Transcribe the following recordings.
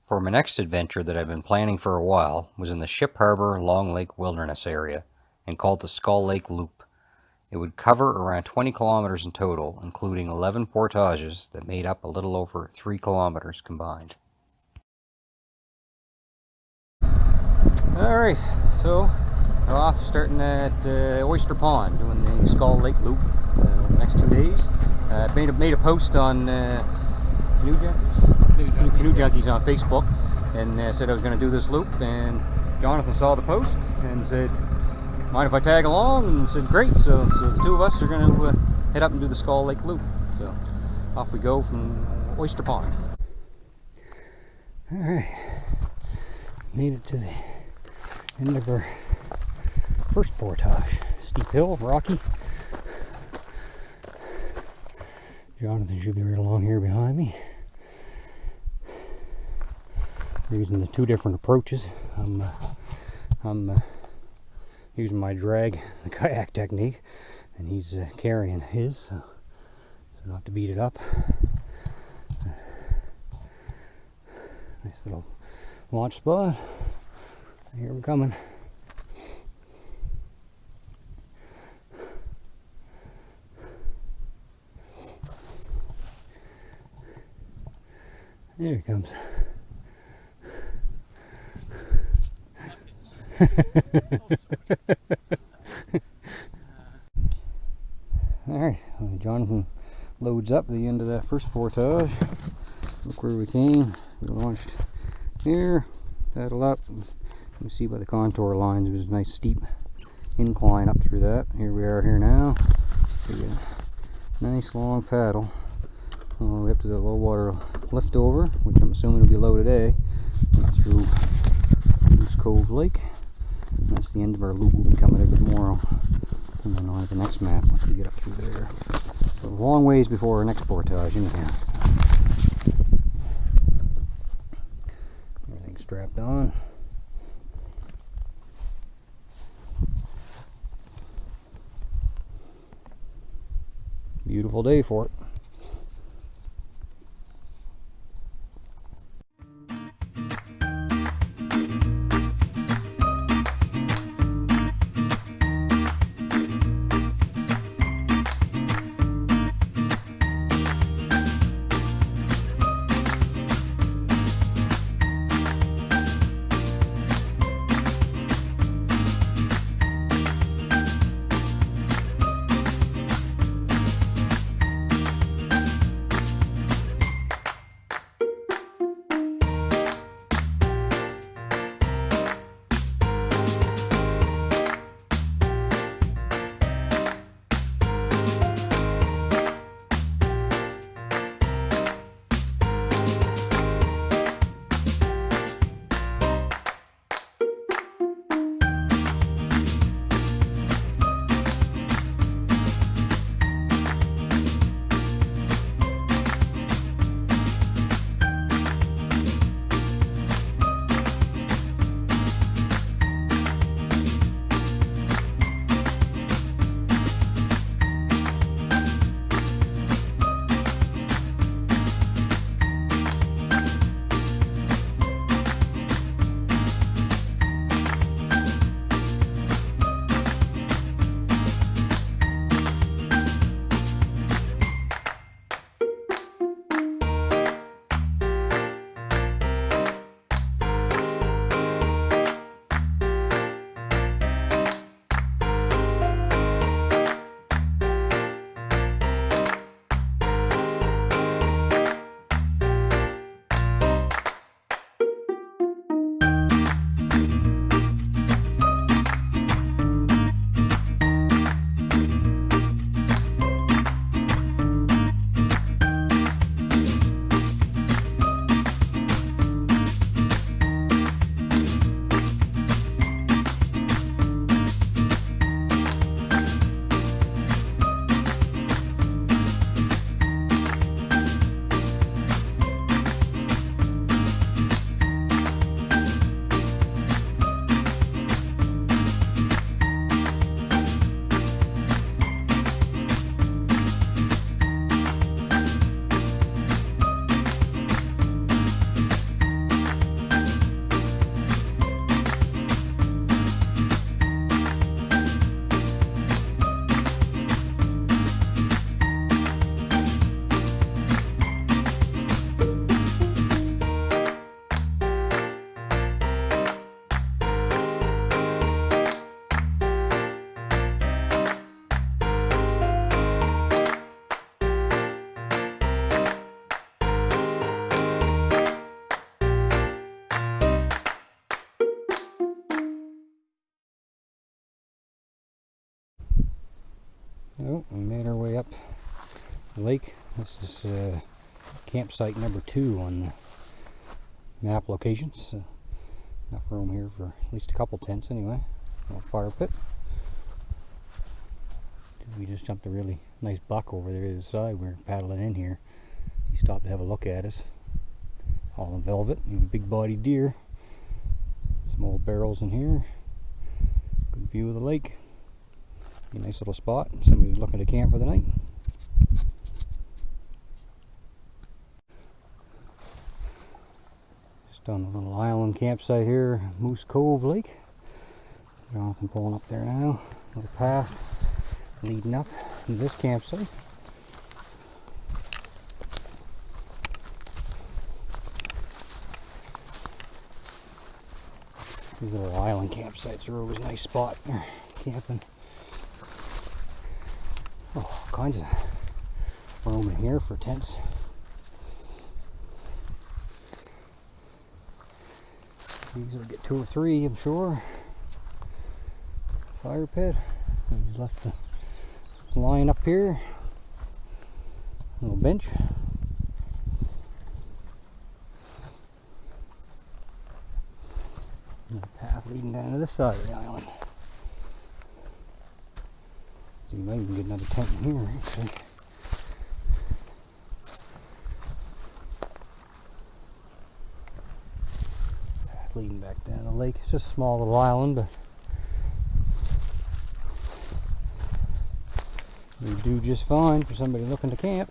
For my next adventure that I've been planning for a while was in the Ship Harbour Long Lake Wilderness area and called the Skull Lake Loop. It would cover around 20 kilometers in total, including 11 portages that made up a little over 3 kilometers combined. Alright, so we're off starting at Oyster Pond, doing the Skull Lake Loop the next 2 days. Made a post on Canoe Junkies on Facebook and said I was going to do this loop, and Jonathan saw the post and said, mind if I tag along? And said great, so the two of us are going to head up and do the Skull Lake Loop. So off we go from Oyster Pond. Alright, made it to the end of our first portage. Steep hill, rocky. Jonathan should be right along here behind me. We're using the two different approaches. I'm using my drag, the kayak technique, and he's carrying his, so not have to beat it up. Nice little launch spot. Here we're coming. There he comes. Alright, Jonathan loads up at the end of that first portage. Look where we came. We launched here, paddle up. You can see by the contour lines there's a nice steep incline up through that. Here we are here now. Nice long paddle all the way up to the low water liftover, which I'm assuming will be low today, through Cove Lake. And that's the end of our loop. We'll be coming out tomorrow, and then on to the next map once we get up through there. So a long ways before our next portage anyhow. Everything's strapped on. Beautiful day for it. Oh, we made our way up the lake. This is campsite number 2 on the map locations. Enough room here for at least a couple tents anyway. A little fire pit. We just jumped a really nice buck over there to the side. We were paddling in here. He stopped to have a look at us. All in velvet. He was a big bodied deer. Some old barrels in here. Good view of the lake. A nice little spot. Somebody was looking to camp for the night. Just on a little island campsite here, Moose Cove Lake. Jonathan pulling up there now. Little path leading up to this campsite. These little island campsites are always a nice spot for camping. Oh, all kinds of room in here for tents. These will get 2 or 3, I'm sure. Fire pit. And we left the line up here. A little bench. And a path leading down to this side of the island. So you might even get another tent in here, actually. Path leading back down the lake. It's just a small little island, but we do just fine for somebody looking to camp.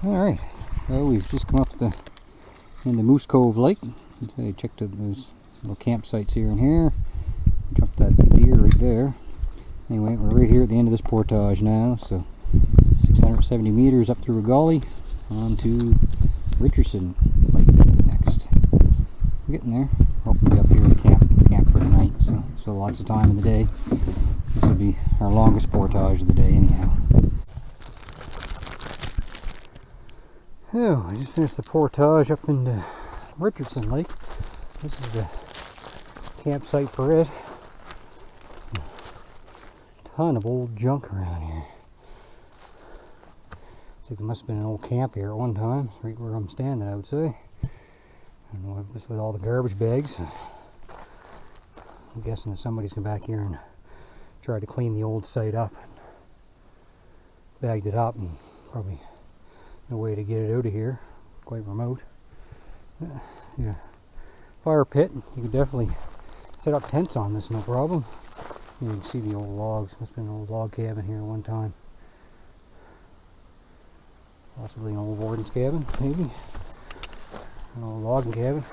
Alright, well, we've just come up into Moose Cove Lake. I checked those little campsites here and here. Jumped that deer right there. Anyway, we're right here at the end of this portage now, so 670 meters up through a gully on to Richardson Lake next. We're getting there. Hoping to be up here to camp for tonight, so lots of time in the day. This will be our longest portage of the day anyhow. Oh, I just finished the portage up into Richardson Lake. This is the campsite for it. A ton of old junk around here. Looks like there must have been an old camp here at one time, right where I'm standing, I would say. I don't know what this with all the garbage bags. I'm guessing that somebody's come back here and tried to clean the old site up, bagged it up, and probably no way to get it out of here. Quite remote. Yeah, fire pit. You could definitely set up tents on this, no problem. You can see the old logs. Must have been an old log cabin here at one time. Possibly an old warden's cabin, maybe. An old logging cabin.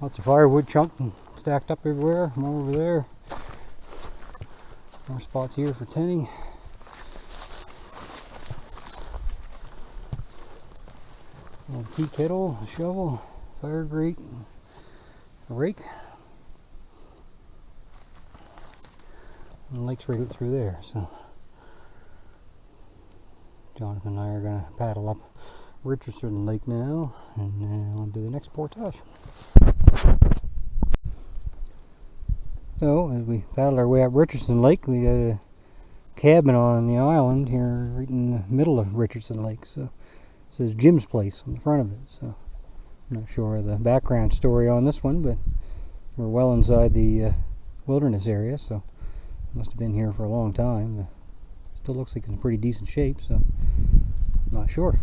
Lots of firewood chunked and stacked up everywhere. More over there. More spots here for tenting. Old tea kettle, a shovel, fire grate, a rake. And the lake's right out through there, so Jonathan and I are going to paddle up Richardson Lake now and on to the next portage. So, as we paddle our way up Richardson Lake, we got a cabin on the island here right in the middle of Richardson Lake. So it says Jim's Place on the front of it. So I'm not sure of the background story on this one, but we're well inside the wilderness area, so it must have been here for a long time. Still looks like it's in pretty decent shape, so I'm not sure.